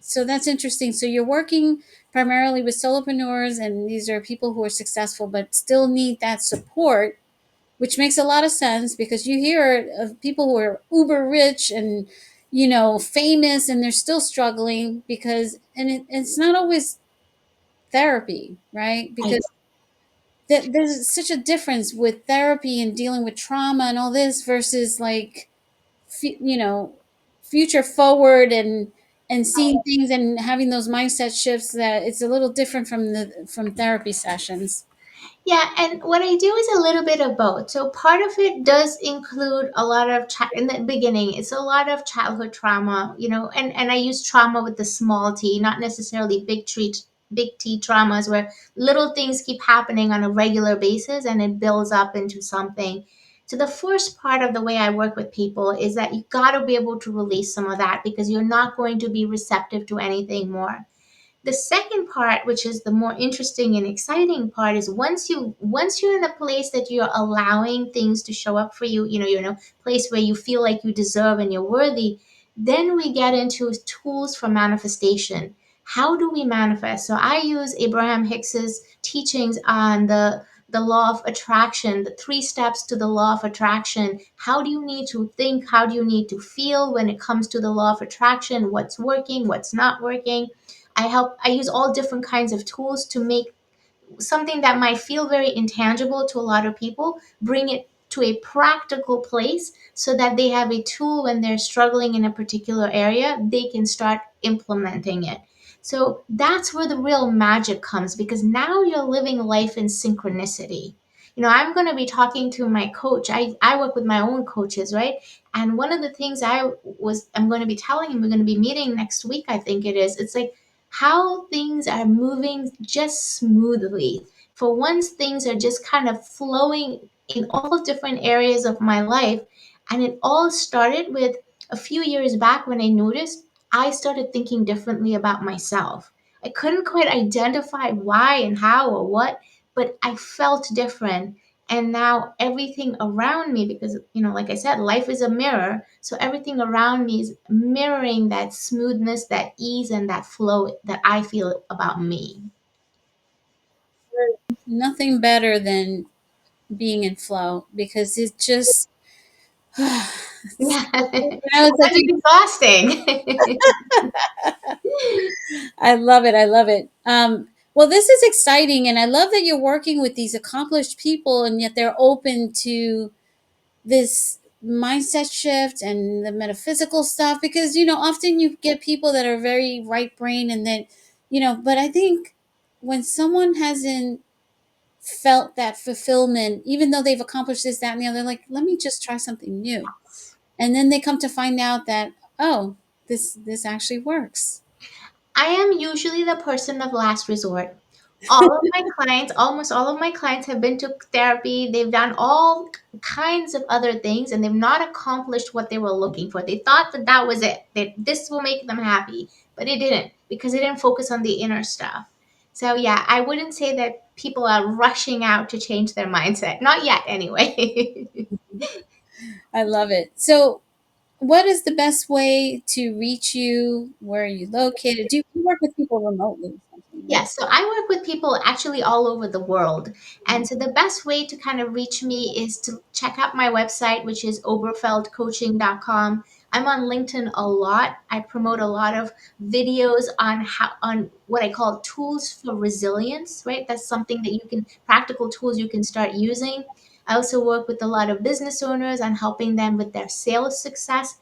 So that's interesting. So you're working primarily with solopreneurs, and these are people who are successful but still need that support, which makes a lot of sense because you hear of people who are uber rich and famous, and they're still struggling because it's not always therapy, right? Right. Because there's such a difference with therapy and dealing with trauma and all this versus like you know future forward and seeing things and having those mindset shifts, that it's a little different from therapy sessions. Yeah, and what I do is a little bit of both. So part of it does include a lot of in the beginning. It's a lot of childhood trauma, and I use trauma with the small t, not necessarily big T traumas where little things keep happening on a regular basis and it builds up into something. So the first part of the way I work with people is that you got to be able to release some of that because you're not going to be receptive to anything more. The second part, which is the more interesting and exciting part, is once you're in a place that you're allowing things to show up for you, you're in a place where you feel like you deserve and you're worthy, then we get into tools for manifestation. How do we manifest? So I use Abraham Hicks's teachings on the law of attraction, the 3 steps to the law of attraction. How do you need to think? How do you need to feel when it comes to the law of attraction? What's working? What's not working? I use all different kinds of tools to make something that might feel very intangible to a lot of people, bring it to a practical place so that they have a tool when they're struggling in a particular area, they can start implementing it. So that's where the real magic comes, because now you're living life in synchronicity. I'm going to be talking to my coach. I work with my own coaches, right? And one of the things I'm going to be telling him, we're going to be meeting next week, I think it is. It's like how things are moving just smoothly. For once, things are just kind of flowing in all different areas of my life. And it all started with a few years back when I noticed I started thinking differently about myself. I couldn't quite identify why and how or what, but I felt different. And now everything around me, because, like I said, life is a mirror. So everything around me is mirroring that smoothness, that ease, and that flow that I feel about me. Nothing better than being in flow because it just Yeah. it's like Sometimes it's exhausting. I love it. I love it. Well, this is exciting, and I love that you're working with these accomplished people, and yet they're open to this mindset shift and the metaphysical stuff. Because often you get people that are very right brain, and then But I think when someone hasn't felt that fulfillment, even though they've accomplished this, that, and the other, like, let me just try something new, and then they come to find out that, oh, this actually works. I am usually the person of last resort. All of my clients, almost all of my clients have been to therapy. They've done all kinds of other things and they've not accomplished what they were looking for. They thought that that was it, that this will make them happy, but it didn't, because it didn't focus on the inner stuff. So, yeah, I wouldn't say that people are rushing out to change their mindset. Not yet, anyway. I love it. So, what is the best way to reach you? Where are you located? Do you work with people remotely or something, right? Yes, so I work with people actually all over the world. And so the best way to kind of reach me is to check out my website, which is oberfeldcoaching.com. I'm on LinkedIn a lot. I promote a lot of videos on what I call tools for resilience, right? That's something that practical tools you can start using. I also work with a lot of business owners on helping them with their sales success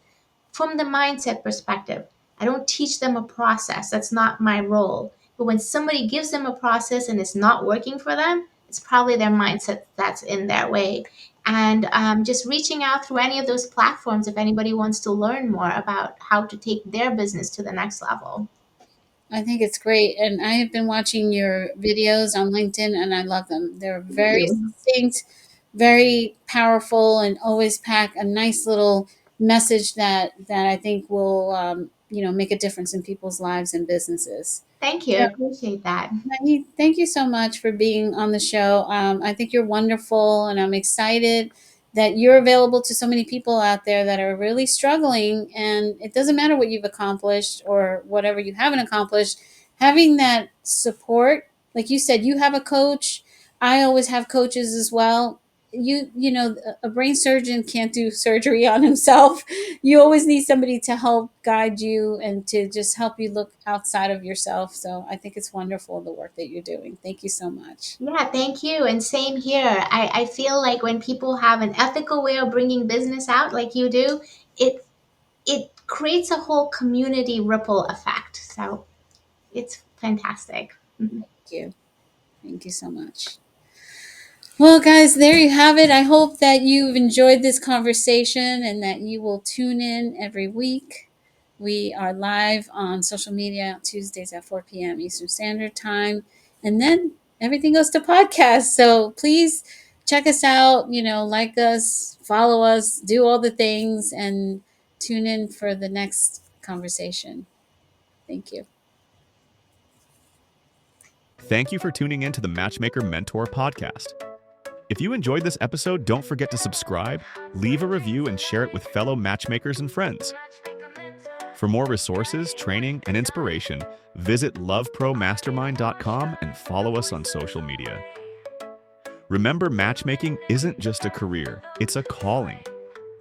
from the mindset perspective. I don't teach them a process. That's not my role. But when somebody gives them a process and it's not working for them, it's probably their mindset that's in their way. And just reaching out through any of those platforms if anybody wants to learn more about how to take their business to the next level. I think it's great. And I have been watching your videos on LinkedIn and I love them. They're Thank very you. succinct, very powerful, and always pack a nice little message that I think will, make a difference in people's lives and businesses. Thank you. I appreciate that. Maggie, thank you so much for being on the show. I think you're wonderful, and I'm excited that you're available to so many people out there that are really struggling. And it doesn't matter what you've accomplished or whatever you haven't accomplished, having that support, like you said, you have a coach. I always have coaches as well. A brain surgeon can't do surgery on himself. You always need somebody to help guide you and to just help you look outside of yourself. So I think it's wonderful the work that you're doing. Thank you so much. Yeah, thank you. And same here. I feel like when people have an ethical way of bringing business out like you do, it it creates a whole community ripple effect. So it's fantastic. Mhm. Thank you. Thank you so much. Well, guys, there you have it. I hope that you've enjoyed this conversation and that you will tune in every week. We are live on social media Tuesdays at 4 p.m. Eastern Standard Time. And then everything goes to podcast. So please check us out, like us, follow us, do all the things, and tune in for the next conversation. Thank you. Thank you for tuning in to the Matchmaker Mentor Podcast. If you enjoyed this episode, don't forget to subscribe, leave a review, and share it with fellow matchmakers and friends. For more resources, training, and inspiration, visit lovepromastermind.com and follow us on social media. Remember, matchmaking isn't just a career, it's a calling.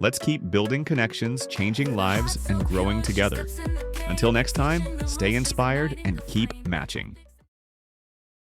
Let's keep building connections, changing lives, and growing together. Until next time, stay inspired and keep matching.